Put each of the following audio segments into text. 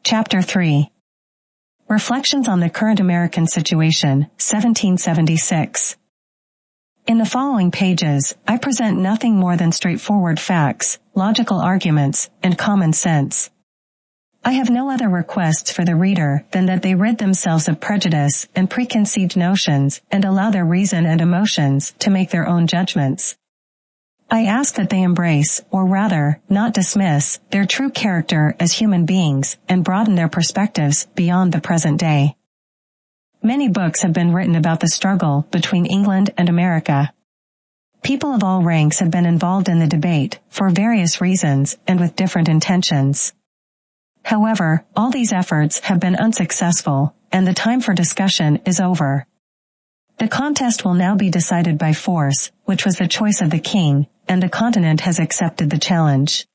Chapter 3. Reflections on the Current American Situation, 1776. In the following pages, I present nothing more than straightforward facts, logical arguments, and common sense. I have no other requests for the reader than that they rid themselves of prejudice and preconceived notions and allow their reason and emotions to make their own judgments. I ask that they embrace, or rather, not dismiss, their true character as human beings and broaden their perspectives beyond the present day. Many books have been written about the struggle between England and America. People of all ranks have been involved in the debate, for various reasons and with different intentions. However, all these efforts have been unsuccessful, and the time for discussion is over. The contest will now be decided by force, which was the choice of the king, and the continent has accepted the challenge.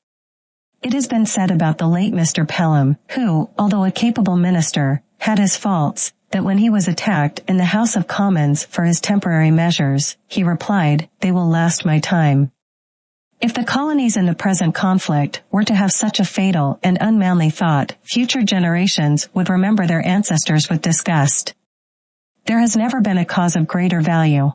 It has been said about the late Mr. Pelham, who, although a capable minister, had his faults, that when he was attacked in the House of Commons for his temporary measures, he replied, "They will last my time." If the colonies in the present conflict were to have such a fatal and unmanly thought, future generations would remember their ancestors with disgust. There has never been a cause of greater value.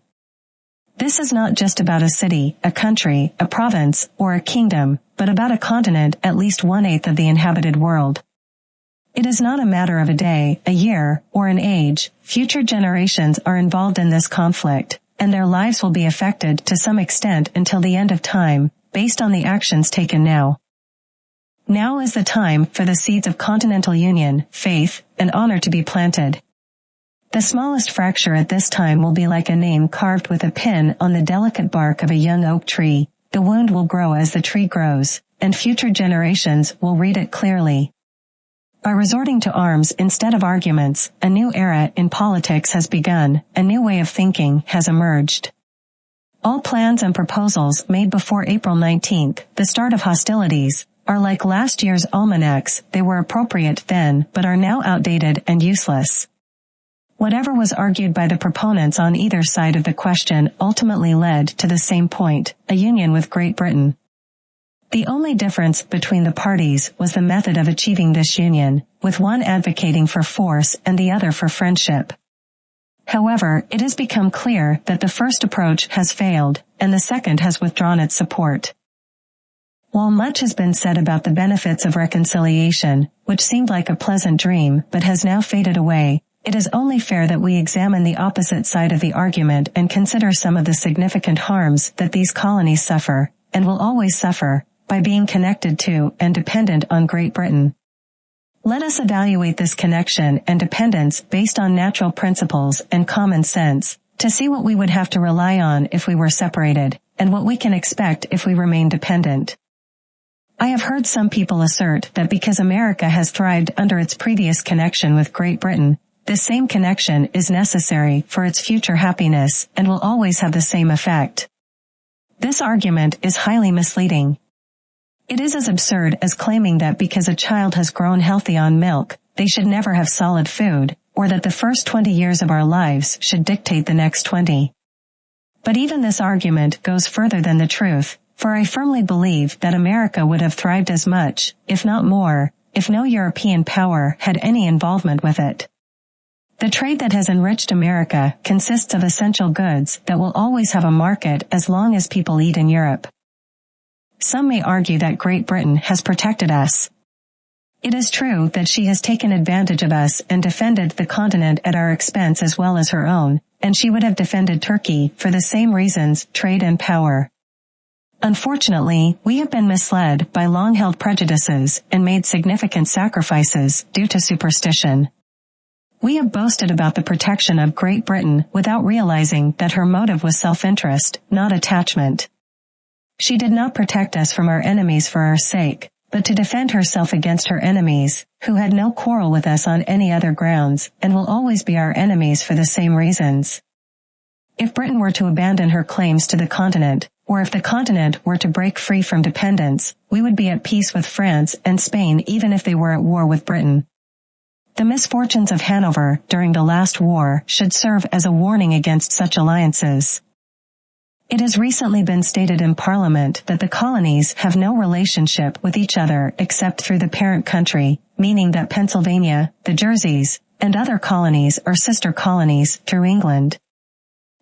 This is not just about a city, a country, a province, or a kingdom, but about a continent at least 1/8 of the inhabited world. It is not a matter of a day, a year, or an age. Future generations are involved in this conflict, and their lives will be affected to some extent until the end of time, based on the actions taken now. Now is the time for the seeds of continental union, faith, and honor to be planted. The smallest fracture at this time will be like a name carved with a pin on the delicate bark of a young oak tree. The wound will grow as the tree grows, and future generations will read it clearly. By resorting to arms instead of arguments, a new era in politics has begun, a new way of thinking has emerged. All plans and proposals made before April 19th, the start of hostilities, are like last year's almanacs. They were appropriate then, but are now outdated and useless. Whatever was argued by the proponents on either side of the question ultimately led to the same point, a union with Great Britain. The only difference between the parties was the method of achieving this union, with one advocating for force and the other for friendship. However, it has become clear that the first approach has failed, and the second has withdrawn its support. While much has been said about the benefits of reconciliation, which seemed like a pleasant dream but has now faded away, it is only fair that we examine the opposite side of the argument and consider some of the significant harms that these colonies suffer, and will always suffer, by being connected to and dependent on Great Britain. Let us evaluate this connection and dependence based on natural principles and common sense, to see what we would have to rely on if we were separated, and what we can expect if we remain dependent. I have heard some people assert that because America has thrived under its previous connection with Great Britain, this same connection is necessary for its future happiness and will always have the same effect. This argument is highly misleading. It is as absurd as claiming that because a child has grown healthy on milk, they should never have solid food, or that the first 20 years of our lives should dictate the next 20. But even this argument goes further than the truth, for I firmly believe that America would have thrived as much, if not more, if no European power had any involvement with it. The trade that has enriched America consists of essential goods that will always have a market as long as people eat in Europe. Some may argue that Great Britain has protected us. It is true that she has taken advantage of us and defended the continent at our expense as well as her own, and she would have defended Turkey for the same reasons, trade and power. Unfortunately, we have been misled by long-held prejudices and made significant sacrifices due to superstition. We have boasted about the protection of Great Britain without realizing that her motive was self-interest, not attachment. She did not protect us from our enemies for our sake, but to defend herself against her enemies, who had no quarrel with us on any other grounds, and will always be our enemies for the same reasons. If Britain were to abandon her claims to the continent, or if the continent were to break free from dependence, we would be at peace with France and Spain even if they were at war with Britain. The misfortunes of Hanover during the last war should serve as a warning against such alliances. It has recently been stated in Parliament that the colonies have no relationship with each other except through the parent country, meaning that Pennsylvania, the Jerseys, and other colonies are sister colonies through England.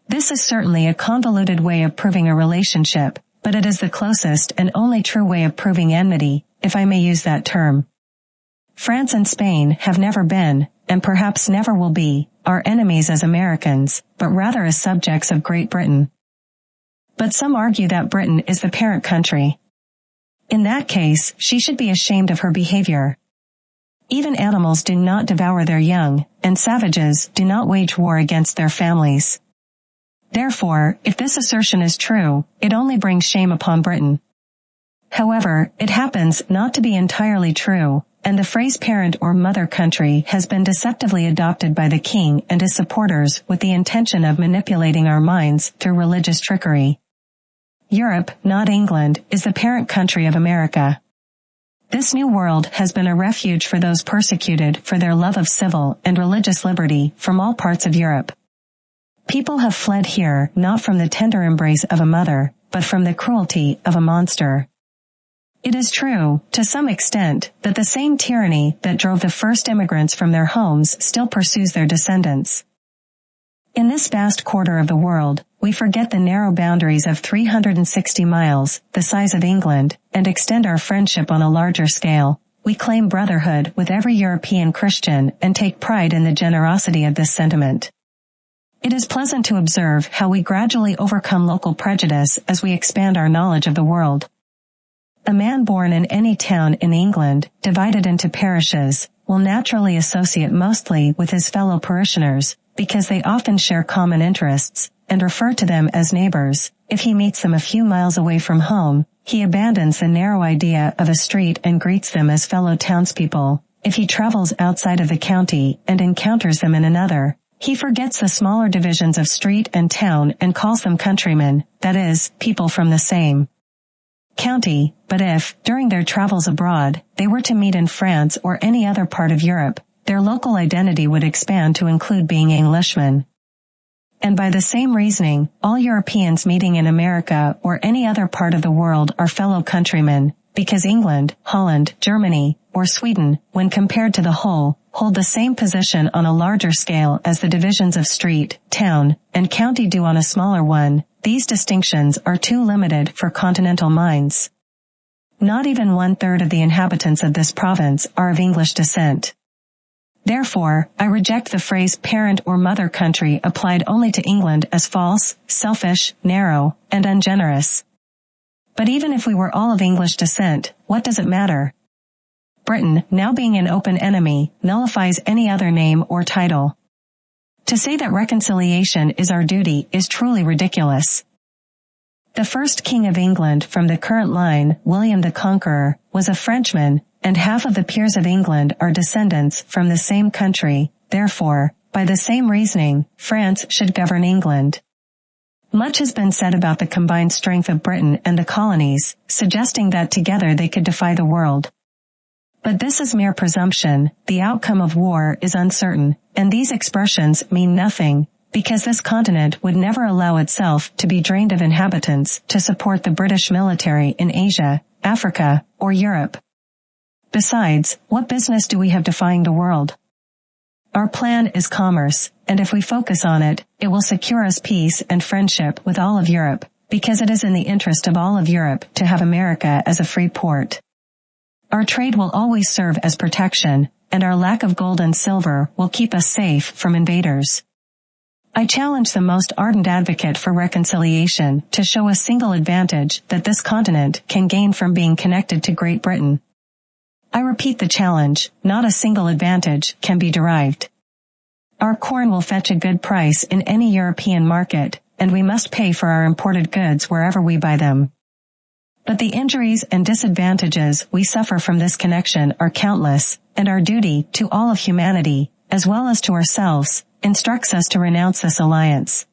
This is certainly a convoluted way of proving a relationship, but it is the closest and only true way of proving enmity, if I may use that term. France and Spain have never been, and perhaps never will be, our enemies as Americans, but rather as subjects of Great Britain. But some argue that Britain is the parent country. In that case, she should be ashamed of her behavior. Even animals do not devour their young, and savages do not wage war against their families. Therefore, if this assertion is true, it only brings shame upon Britain. However, it happens not to be entirely true, and the phrase parent or mother country has been deceptively adopted by the king and his supporters with the intention of manipulating our minds through religious trickery. Europe, not England, is the parent country of America. This new world has been a refuge for those persecuted for their love of civil and religious liberty from all parts of Europe. People have fled here not from the tender embrace of a mother, but from the cruelty of a monster. It is true, to some extent, that the same tyranny that drove the first immigrants from their homes still pursues their descendants. In this vast quarter of the world, we forget the narrow boundaries of 360 miles, the size of England, and extend our friendship on a larger scale. We claim brotherhood with every European Christian and take pride in the generosity of this sentiment. It is pleasant to observe how we gradually overcome local prejudice as we expand our knowledge of the world. A man born in any town in England, divided into parishes, will naturally associate mostly with his fellow parishioners, because they often share common interests, and refer to them as neighbors. If he meets them a few miles away from home, he abandons the narrow idea of a street and greets them as fellow townspeople. If he travels outside of the county and encounters them in another, he forgets the smaller divisions of street and town and calls them countrymen, that is, people from the same county. But if, during their travels abroad, they were to meet in France or any other part of Europe, their local identity would expand to include being Englishmen. And by the same reasoning, all Europeans meeting in America or any other part of the world are fellow countrymen, because England, Holland, Germany, or Sweden, when compared to the whole, hold the same position on a larger scale as the divisions of street, town, and county do on a smaller one. These distinctions are too limited for continental minds. Not even 1/3 of the inhabitants of this province are of English descent. Therefore, I reject the phrase parent or mother country applied only to England as false, selfish, narrow, and ungenerous. But even if we were all of English descent, what does it matter? Britain, now being an open enemy, nullifies any other name or title. To say that reconciliation is our duty is truly ridiculous. The first king of England from the current line, William the Conqueror, was a Frenchman, and half of the peers of England are descendants from the same country. Therefore, by the same reasoning, France should govern England. Much has been said about the combined strength of Britain and the colonies, suggesting that together they could defy the world. But this is mere presumption. The outcome of war is uncertain, and these expressions mean nothing, because this continent would never allow itself to be drained of inhabitants to support the British military in Asia, Africa, or Europe. Besides, what business do we have defying the world? Our plan is commerce, and if we focus on it, it will secure us peace and friendship with all of Europe, because it is in the interest of all of Europe to have America as a free port. Our trade will always serve as protection, and our lack of gold and silver will keep us safe from invaders. I challenge the most ardent advocate for reconciliation to show a single advantage that this continent can gain from being connected to Great Britain. I repeat the challenge, not a single advantage can be derived. Our corn will fetch a good price in any European market, and we must pay for our imported goods wherever we buy them. But the injuries and disadvantages we suffer from this connection are countless, and our duty to all of humanity, as well as to ourselves, instructs us to renounce this alliance.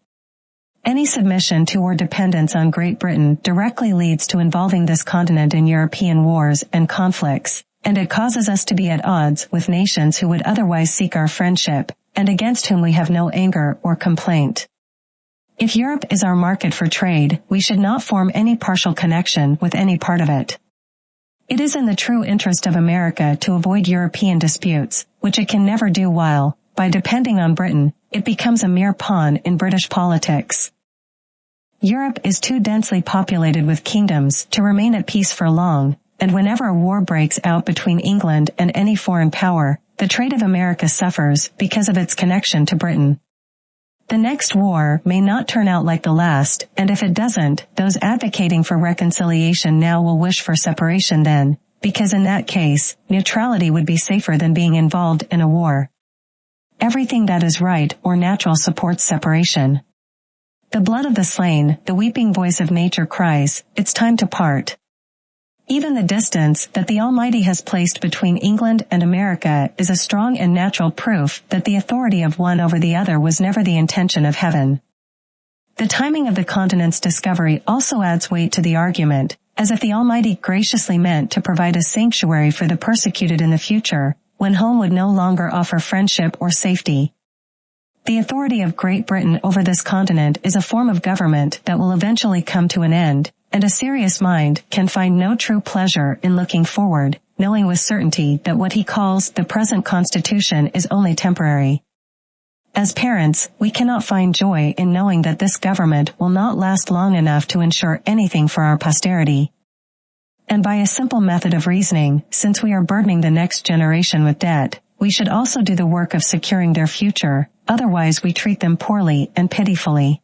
Any submission to or dependence on Great Britain directly leads to involving this continent in European wars and conflicts, and it causes us to be at odds with nations who would otherwise seek our friendship, and against whom we have no anger or complaint. If Europe is our market for trade, we should not form any partial connection with any part of it. It is in the true interest of America to avoid European disputes, which it can never do while, by depending on Britain, it becomes a mere pawn in British politics. Europe is too densely populated with kingdoms to remain at peace for long, and whenever a war breaks out between England and any foreign power, the trade of America suffers because of its connection to Britain. The next war may not turn out like the last, and if it doesn't, those advocating for reconciliation now will wish for separation then, because in that case, neutrality would be safer than being involved in a war. Everything that is right or natural supports separation. The blood of the slain, the weeping voice of nature cries, it's time to part. Even the distance that the Almighty has placed between England and America is a strong and natural proof that the authority of one over the other was never the intention of heaven. The timing of the continent's discovery also adds weight to the argument, as if the Almighty graciously meant to provide a sanctuary for the persecuted in the future, when home would no longer offer friendship or safety. The authority of Great Britain over this continent is a form of government that will eventually come to an end, and a serious mind can find no true pleasure in looking forward, knowing with certainty that what he calls the present constitution is only temporary. As parents, we cannot find joy in knowing that this government will not last long enough to ensure anything for our posterity. And by a simple method of reasoning, since we are burdening the next generation with debt, we should also do the work of securing their future, otherwise we treat them poorly and pitifully.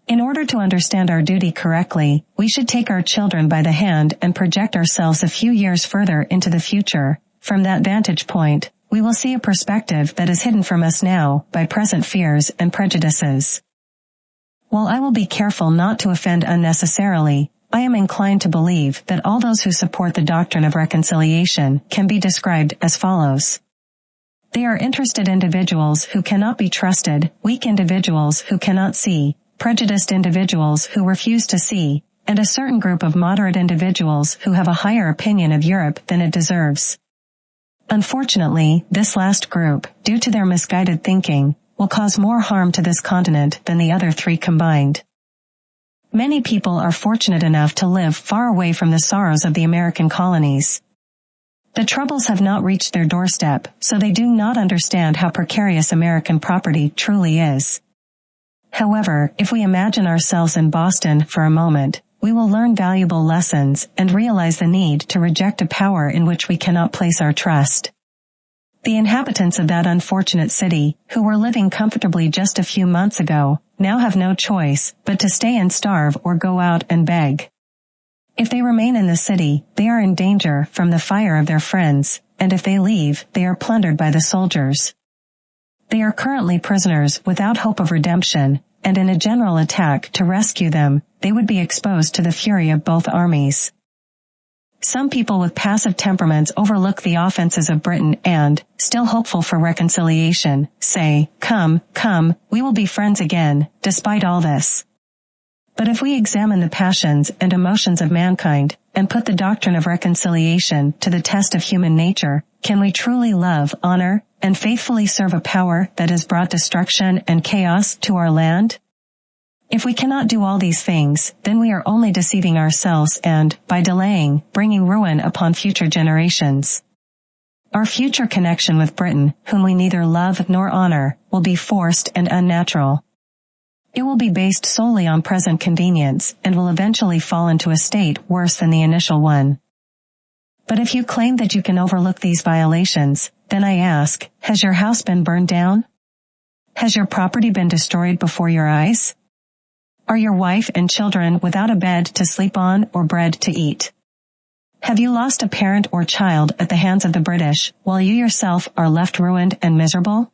In order to understand our duty correctly, we should take our children by the hand and project ourselves a few years further into the future. From that vantage point, we will see a perspective that is hidden from us now by present fears and prejudices. While I will be careful not to offend unnecessarily, I am inclined to believe that all those who support the doctrine of reconciliation can be described as follows. They are interested individuals who cannot be trusted, weak individuals who cannot see, prejudiced individuals who refuse to see, and a certain group of moderate individuals who have a higher opinion of Europe than it deserves. Unfortunately, this last group, due to their misguided thinking, will cause more harm to this continent than the other three combined. Many people are fortunate enough to live far away from the sorrows of the American colonies. The troubles have not reached their doorstep, so they do not understand how precarious American property truly is. However, if we imagine ourselves in Boston for a moment, we will learn valuable lessons and realize the need to reject a power in which we cannot place our trust. The inhabitants of that unfortunate city, who were living comfortably just a few months ago, now have no choice but to stay and starve or go out and beg. If they remain in the city, they are in danger from the fire of their friends, and if they leave, they are plundered by the soldiers. They are currently prisoners without hope of redemption, and in a general attack to rescue them, they would be exposed to the fury of both armies. Some people with passive temperaments overlook the offenses of Britain and, still hopeful for reconciliation, say, "Come, come, we will be friends again, despite all this." But if we examine the passions and emotions of mankind, and put the doctrine of reconciliation to the test of human nature, can we truly love, honor, and faithfully serve a power that has brought destruction and chaos to our land? If we cannot do all these things, then we are only deceiving ourselves and, by delaying, bringing ruin upon future generations. Our future connection with Britain, whom we neither love nor honor, will be forced and unnatural. It will be based solely on present convenience and will eventually fall into a state worse than the initial one. But if you claim that you can overlook these violations, then I ask, has your house been burned down? Has your property been destroyed before your eyes? Are your wife and children without a bed to sleep on or bread to eat? Have you lost a parent or child at the hands of the British, while you yourself are left ruined and miserable?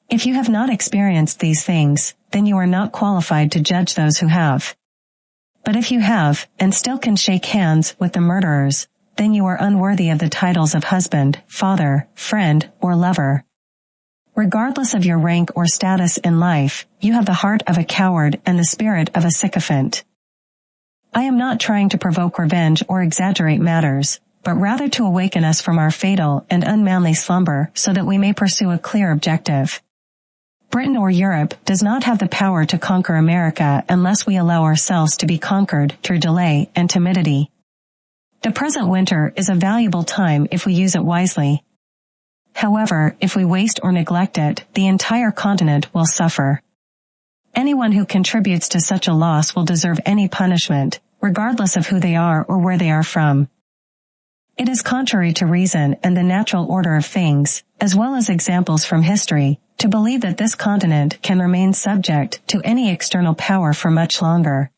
If you have not experienced these things, then you are not qualified to judge those who have. But if you have, and still can shake hands with the murderers, then you are unworthy of the titles of husband, father, friend, or lover. Regardless of your rank or status in life, you have the heart of a coward and the spirit of a sycophant. I am not trying to provoke revenge or exaggerate matters, but rather to awaken us from our fatal and unmanly slumber so that we may pursue a clear objective. Britain or Europe does not have the power to conquer America unless we allow ourselves to be conquered through delay and timidity. The present winter is a valuable time if we use it wisely. However, if we waste or neglect it, the entire continent will suffer. Anyone who contributes to such a loss will deserve any punishment, regardless of who they are or where they are from. It is contrary to reason and the natural order of things, as well as examples from history, to believe that this continent can remain subject to any external power for much longer.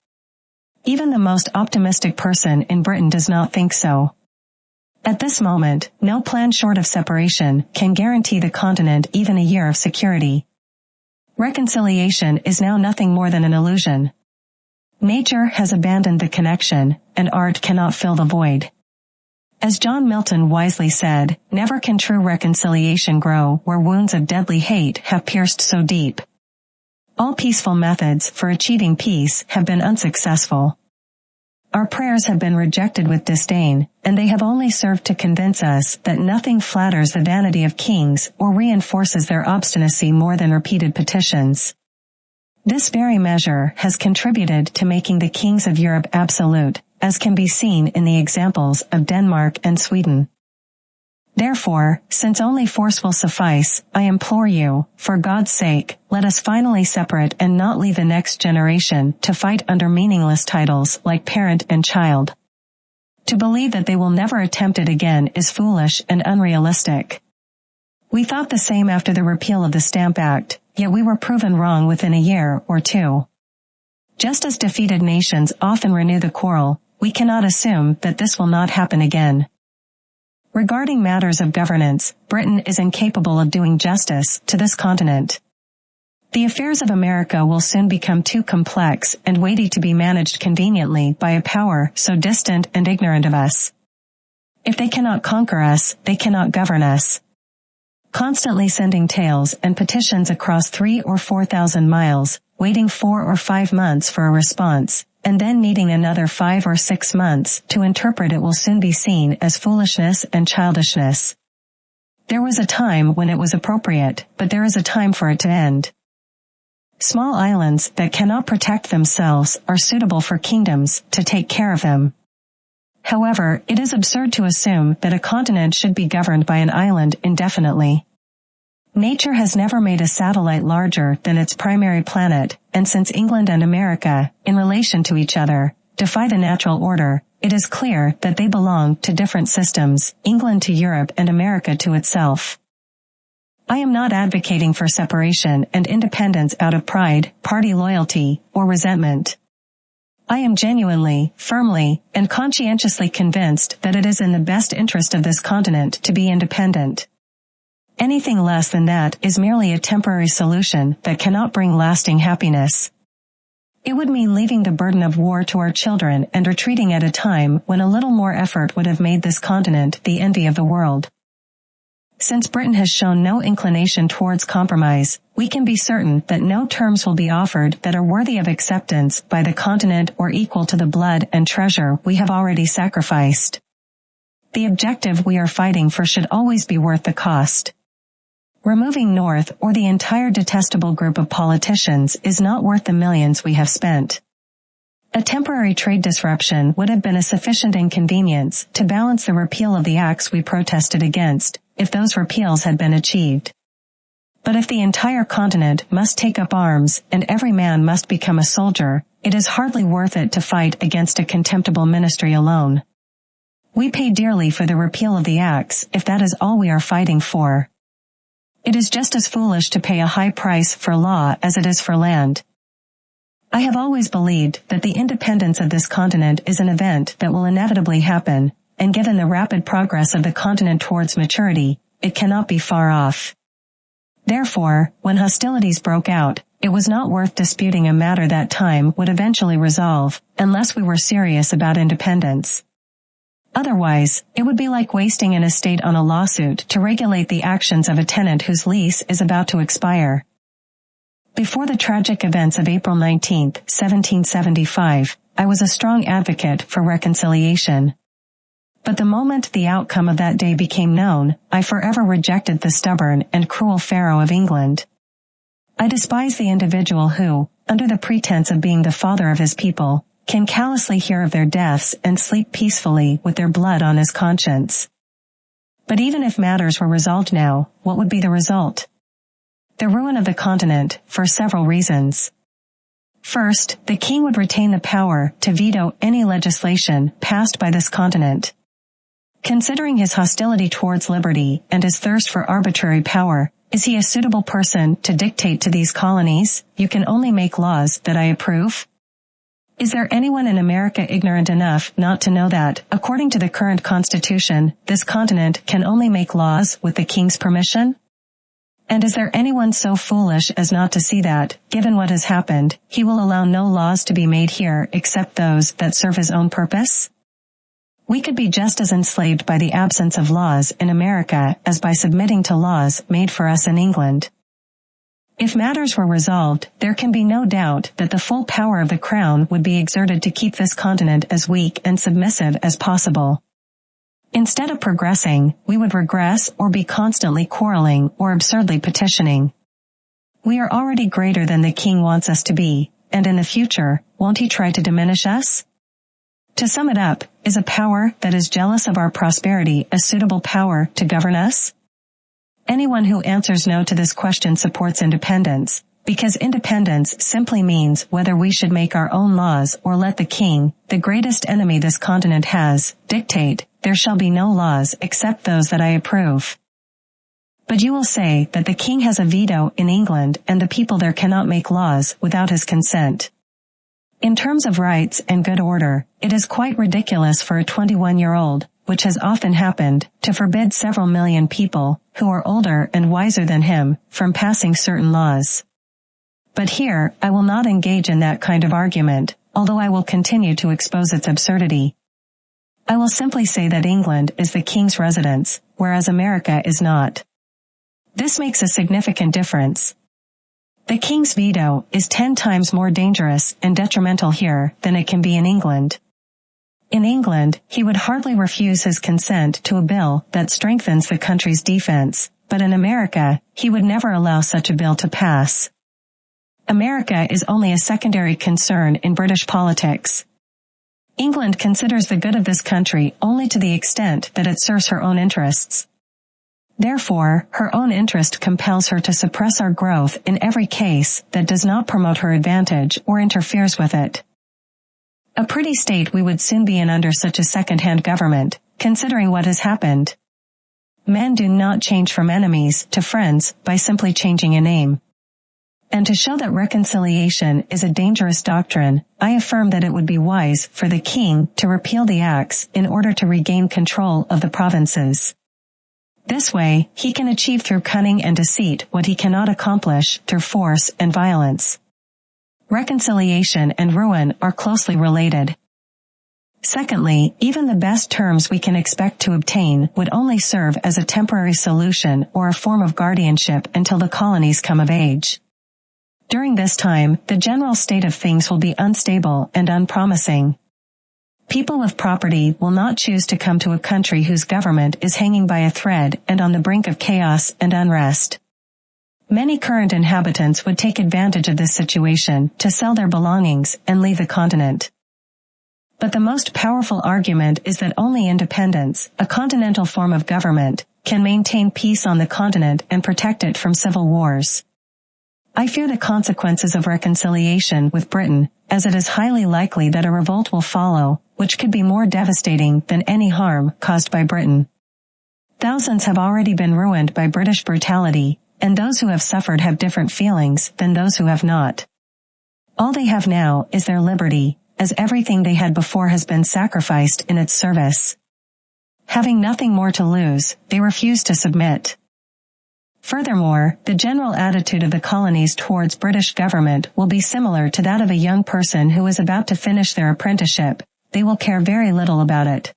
Even the most optimistic person in Britain does not think so. At this moment, no plan short of separation can guarantee the continent even a year of security. Reconciliation is now nothing more than an illusion. Nature has abandoned the connection, and art cannot fill the void. As John Milton wisely said, never can true reconciliation grow where wounds of deadly hate have pierced so deep. All peaceful methods for achieving peace have been unsuccessful. Our prayers have been rejected with disdain, and they have only served to convince us that nothing flatters the vanity of kings or reinforces their obstinacy more than repeated petitions. This very measure has contributed to making the kings of Europe absolute, as can be seen in the examples of Denmark and Sweden. Therefore, since only force will suffice, I implore you, for God's sake, let us finally separate and not leave the next generation to fight under meaningless titles like parent and child. To believe that they will never attempt it again is foolish and unrealistic. We thought the same after the repeal of the Stamp Act, yet we were proven wrong within a year or two. Just as defeated nations often renew the quarrel, we cannot assume that this will not happen again. Regarding matters of governance, Britain is incapable of doing justice to this continent. The affairs of America will soon become too complex and weighty to be managed conveniently by a power so distant and ignorant of us. If they cannot conquer us, they cannot govern us. Constantly sending tales and petitions across 3,000 or 4,000 miles, waiting 4 or 5 months for a response, and then needing another 5 or 6 months to interpret it will soon be seen as foolishness and childishness. There was a time when it was appropriate, but there is a time for it to end. Small islands that cannot protect themselves are suitable for kingdoms to take care of them. However, it is absurd to assume that a continent should be governed by an island indefinitely. Nature has never made a satellite larger than its primary planet, and since England and America, in relation to each other, defy the natural order, it is clear that they belong to different systems, England to Europe and America to itself. I am not advocating for separation and independence out of pride, party loyalty, or resentment. I am genuinely, firmly, and conscientiously convinced that it is in the best interest of this continent to be independent. Anything less than that is merely a temporary solution that cannot bring lasting happiness. It would mean leaving the burden of war to our children and retreating at a time when a little more effort would have made this continent the envy of the world. Since Britain has shown no inclination towards compromise, we can be certain that no terms will be offered that are worthy of acceptance by the continent or equal to the blood and treasure we have already sacrificed. The objective we are fighting for should always be worth the cost. Removing North or the entire detestable group of politicians is not worth the millions we have spent. A temporary trade disruption would have been a sufficient inconvenience to balance the repeal of the acts we protested against, if those repeals had been achieved. But if the entire continent must take up arms and every man must become a soldier, it is hardly worth it to fight against a contemptible ministry alone. We pay dearly for the repeal of the acts if that is all we are fighting for. It is just as foolish to pay a high price for law as it is for land. I have always believed that the independence of this continent is an event that will inevitably happen, and given the rapid progress of the continent towards maturity, it cannot be far off. Therefore, when hostilities broke out, it was not worth disputing a matter that time would eventually resolve, unless we were serious about independence. Otherwise, it would be like wasting an estate on a lawsuit to regulate the actions of a tenant whose lease is about to expire. Before the tragic events of April 19, 1775, I was a strong advocate for reconciliation. But the moment the outcome of that day became known, I forever rejected the stubborn and cruel Pharaoh of England. I despise the individual who, under the pretense of being the father of his people, can callously hear of their deaths and sleep peacefully with their blood on his conscience. But even if matters were resolved now, what would be the result? The ruin of the continent, for several reasons. First, the king would retain the power to veto any legislation passed by this continent. Considering his hostility towards liberty and his thirst for arbitrary power, is he a suitable person to dictate to these colonies, "You can only make laws that I approve"? Is there anyone in America ignorant enough not to know that, according to the current constitution, this continent can only make laws with the king's permission? And is there anyone so foolish as not to see that, given what has happened, he will allow no laws to be made here except those that serve his own purpose? We could be just as enslaved by the absence of laws in America as by submitting to laws made for us in England. If matters were resolved, there can be no doubt that the full power of the crown would be exerted to keep this continent as weak and submissive as possible. Instead of progressing, we would regress or be constantly quarreling or absurdly petitioning. We are already greater than the king wants us to be, and in the future, won't he try to diminish us? To sum it up, is a power that is jealous of our prosperity a suitable power to govern us? Anyone who answers no to this question supports independence, because independence simply means whether we should make our own laws or let the king, the greatest enemy this continent has, dictate, "There shall be no laws except those that I approve." But you will say that the king has a veto in England and the people there cannot make laws without his consent. In terms of rights and good order, it is quite ridiculous for a 21-year-old, which has often happened, to forbid several million people, who are older and wiser than him, from passing certain laws. But here, I will not engage in that kind of argument, although I will continue to expose its absurdity. I will simply say that England is the king's residence, whereas America is not. This makes a significant difference. The king's veto is 10 times more dangerous and detrimental here than it can be in England. In England, he would hardly refuse his consent to a bill that strengthens the country's defense, but in America, he would never allow such a bill to pass. America is only a secondary concern in British politics. England considers the good of this country only to the extent that it serves her own interests. Therefore, her own interest compels her to suppress our growth in every case that does not promote her advantage or interferes with it. A pretty state we would soon be in under such a second-hand government, considering what has happened. Men do not change from enemies to friends by simply changing a name. And to show that reconciliation is a dangerous doctrine, I affirm that it would be wise for the king to repeal the acts in order to regain control of the provinces. This way, he can achieve through cunning and deceit what he cannot accomplish through force and violence. Reconciliation and ruin are closely related. Secondly, even the best terms we can expect to obtain would only serve as a temporary solution or a form of guardianship until the colonies come of age. During this time, the general state of things will be unstable and unpromising. People with property will not choose to come to a country whose government is hanging by a thread and on the brink of chaos and unrest. Many current inhabitants would take advantage of this situation to sell their belongings and leave the continent. But the most powerful argument is that only independence, a continental form of government, can maintain peace on the continent and protect it from civil wars. I fear the consequences of reconciliation with Britain, as it is highly likely that a revolt will follow, which could be more devastating than any harm caused by Britain. Thousands have already been ruined by British brutality, and those who have suffered have different feelings than those who have not. All they have now is their liberty, as everything they had before has been sacrificed in its service. Having nothing more to lose, they refuse to submit. Furthermore, the general attitude of the colonies towards British government will be similar to that of a young person who is about to finish their apprenticeship. They will care very little about it.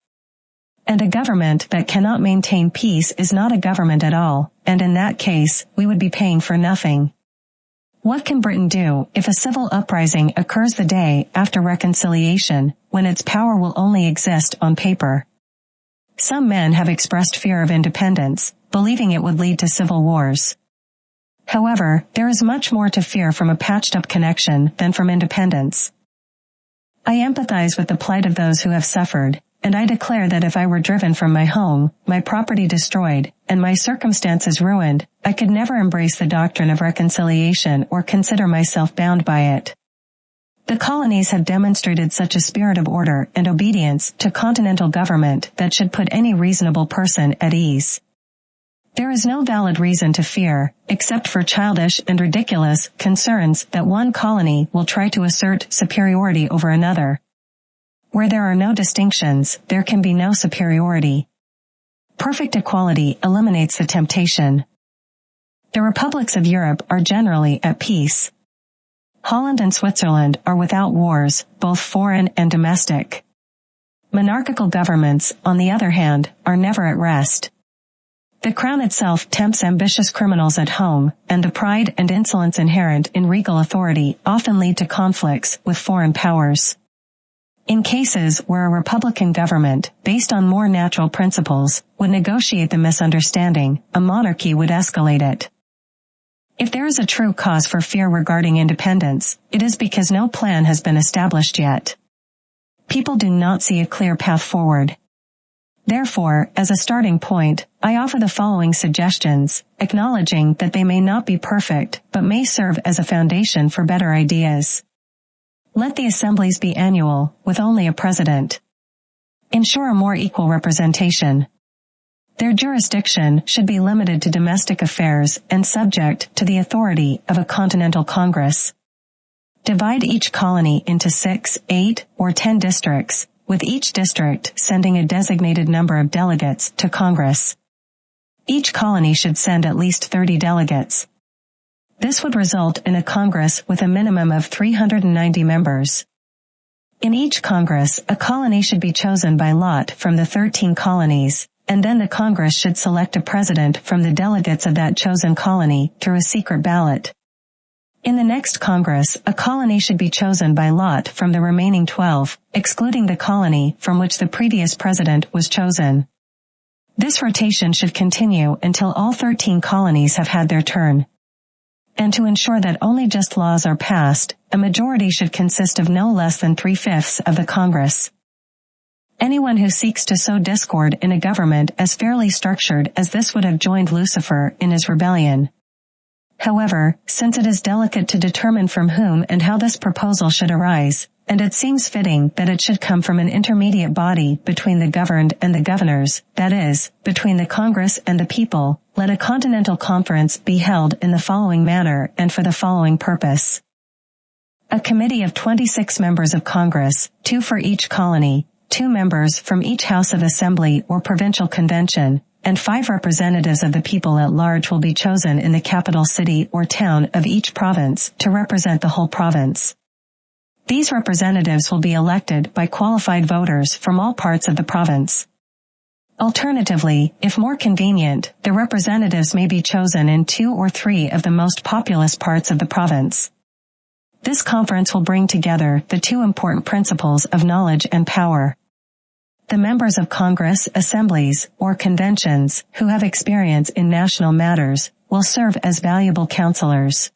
And a government that cannot maintain peace is not a government at all, and in that case, we would be paying for nothing. What can Britain do if a civil uprising occurs the day after reconciliation, when its power will only exist on paper? Some men have expressed fear of independence, believing it would lead to civil wars. However, there is much more to fear from a patched-up connection than from independence. I empathize with the plight of those who have suffered, and I declare that if I were driven from my home, my property destroyed, and my circumstances ruined, I could never embrace the doctrine of reconciliation or consider myself bound by it. The colonies have demonstrated such a spirit of order and obedience to continental government that should put any reasonable person at ease. There is no valid reason to fear, except for childish and ridiculous concerns that one colony will try to assert superiority over another. Where there are no distinctions, there can be no superiority. Perfect equality eliminates the temptation. The republics of Europe are generally at peace. Holland and Switzerland are without wars, both foreign and domestic. Monarchical governments, on the other hand, are never at rest. The crown itself tempts ambitious criminals at home, and the pride and insolence inherent in regal authority often lead to conflicts with foreign powers. In cases where a republican government, based on more natural principles, would negotiate the misunderstanding, a monarchy would escalate it. If there is a true cause for fear regarding independence, it is because no plan has been established yet. People do not see a clear path forward. Therefore, as a starting point, I offer the following suggestions, acknowledging that they may not be perfect, but may serve as a foundation for better ideas. Let the assemblies be annual, with only a president. Ensure a more equal representation. Their jurisdiction should be limited to domestic affairs and subject to the authority of a continental congress. Divide each colony into 6, 8, or 10 districts, with each district sending a designated number of delegates to Congress. Each colony should send at least 30 delegates. This would result in a Congress with a minimum of 390 members. In each Congress, a colony should be chosen by lot from the 13 colonies, and then the Congress should select a president from the delegates of that chosen colony through a secret ballot. In the next Congress, a colony should be chosen by lot from the remaining 12, excluding the colony from which the previous president was chosen. This rotation should continue until all 13 colonies have had their turn. And to ensure that only just laws are passed, a majority should consist of no less than 3/5 of the Congress. Anyone who seeks to sow discord in a government as fairly structured as this would have joined Lucifer in his rebellion. However, since it is delicate to determine from whom and how this proposal should arise, and it seems fitting that it should come from an intermediate body between the governed and the governors, that is, between the Congress and the people, let a continental conference be held in the following manner and for the following purpose. A committee of 26 members of Congress, 2 for each colony, 2 members from each House of Assembly or Provincial Convention, and 5 representatives of the people at large will be chosen in the capital city or town of each province to represent the whole province. These representatives will be elected by qualified voters from all parts of the province. Alternatively, if more convenient, the representatives may be chosen in 2 or 3 of the most populous parts of the province. This conference will bring together the 2 important principles of knowledge and power. The members of Congress, assemblies, or conventions, who have experience in national matters, will serve as valuable counselors.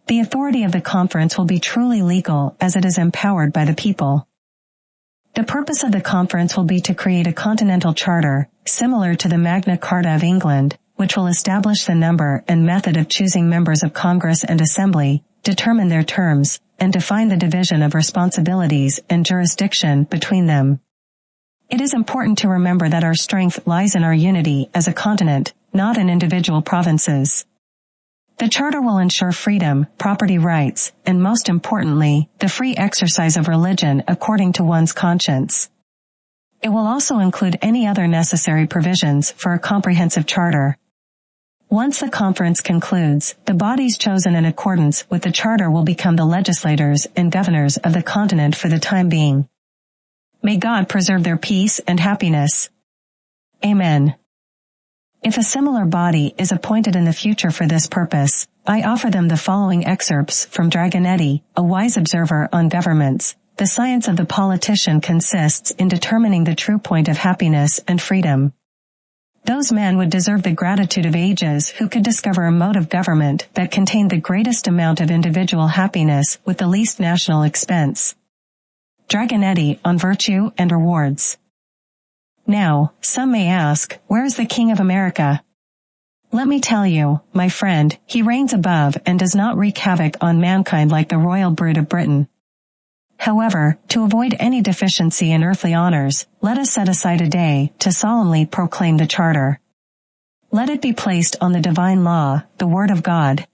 The authority of the conference will be truly legal as it is empowered by the people. The purpose of the conference will be to create a continental charter, similar to the Magna Carta of England, which will establish the number and method of choosing members of Congress and Assembly, determine their terms, and define the division of responsibilities and jurisdiction between them. It is important to remember that our strength lies in our unity as a continent, not in individual provinces. The Charter will ensure freedom, property rights, and most importantly, the free exercise of religion according to one's conscience. It will also include any other necessary provisions for a comprehensive charter. Once the conference concludes, the bodies chosen in accordance with the Charter will become the legislators and governors of the continent for the time being. May God preserve their peace and happiness. Amen. If a similar body is appointed in the future for this purpose, I offer them the following excerpts from Dragonetti, a wise observer on governments. The science of the politician consists in determining the true point of happiness and freedom. Those men would deserve the gratitude of ages who could discover a mode of government that contained the greatest amount of individual happiness with the least national expense. Dragonetti on virtue and rewards. Now, some may ask, where is the King of America? Let me tell you, my friend, he reigns above and does not wreak havoc on mankind like the royal brood of Britain. However, to avoid any deficiency in earthly honors, let us set aside a day to solemnly proclaim the Charter. Let it be placed on the divine law, the Word of God.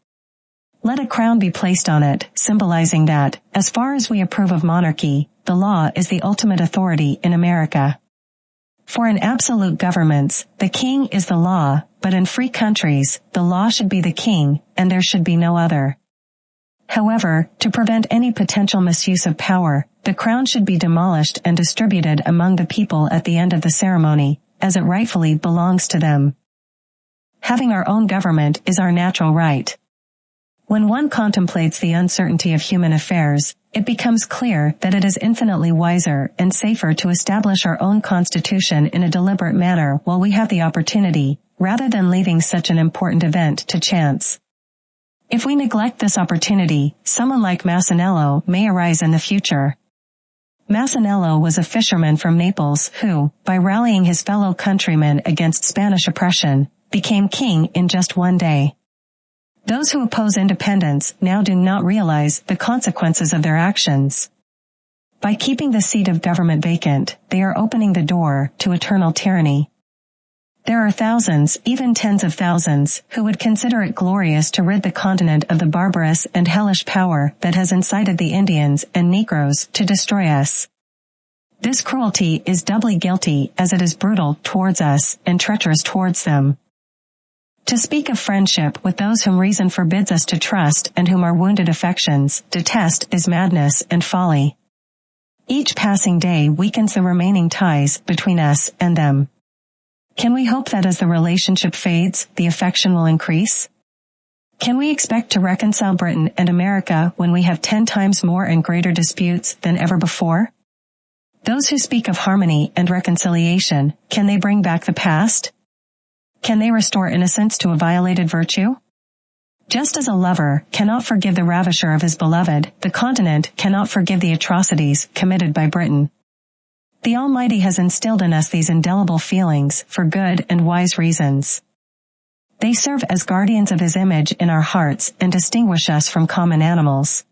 Let a crown be placed on it, symbolizing that, as far as we approve of monarchy, the law is the ultimate authority in America. For in absolute governments, the king is the law, but in free countries, the law should be the king, and there should be no other. However, to prevent any potential misuse of power, the crown should be demolished and distributed among the people at the end of the ceremony, as it rightfully belongs to them. Having our own government is our natural right. When one contemplates the uncertainty of human affairs, it becomes clear that it is infinitely wiser and safer to establish our own constitution in a deliberate manner while we have the opportunity, rather than leaving such an important event to chance. If we neglect this opportunity, someone like Masaniello may arise in the future. Masaniello was a fisherman from Naples who, by rallying his fellow countrymen against Spanish oppression, became king in just one day. Those who oppose independence now do not realize the consequences of their actions. By keeping the seat of government vacant, they are opening the door to eternal tyranny. There are thousands, even tens of thousands, who would consider it glorious to rid the continent of the barbarous and hellish power that has incited the Indians and Negroes to destroy us. This cruelty is doubly guilty as it is brutal towards us and treacherous towards them. To speak of friendship with those whom reason forbids us to trust and whom our wounded affections detest is madness and folly. Each passing day weakens the remaining ties between us and them. Can we hope that as the relationship fades, the affection will increase? Can we expect to reconcile Britain and America when we have 10 times more and greater disputes than ever before? Those who speak of harmony and reconciliation, can they bring back the past? Can they restore innocence to a violated virtue? Just as a lover cannot forgive the ravisher of his beloved, the continent cannot forgive the atrocities committed by Britain. The Almighty has instilled in us these indelible feelings for good and wise reasons. They serve as guardians of His image in our hearts and distinguish us from common animals.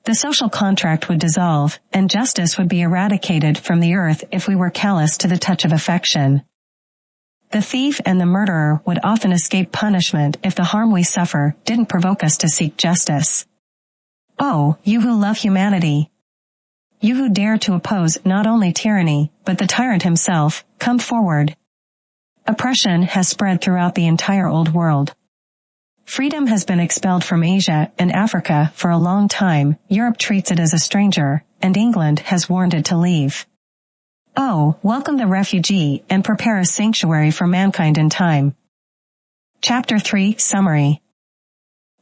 The social contract would dissolve, and justice would be eradicated from the earth if we were callous to the touch of affection. The thief and the murderer would often escape punishment if the harm we suffer didn't provoke us to seek justice. Oh, you who love humanity! You who dare to oppose not only tyranny, but the tyrant himself, come forward. Oppression has spread throughout the entire old world. Freedom has been expelled from Asia and Africa for a long time. Europe treats it as a stranger, and England has warned it to leave. Oh, welcome the refugee and prepare a sanctuary for mankind in time. Chapter 3 Summary.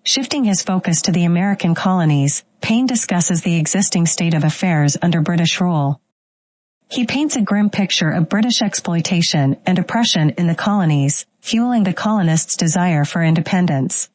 Shifting his focus to the American colonies, Paine discusses the existing state of affairs under British rule. He paints a grim picture of British exploitation and oppression in the colonies, fueling the colonists' desire for independence.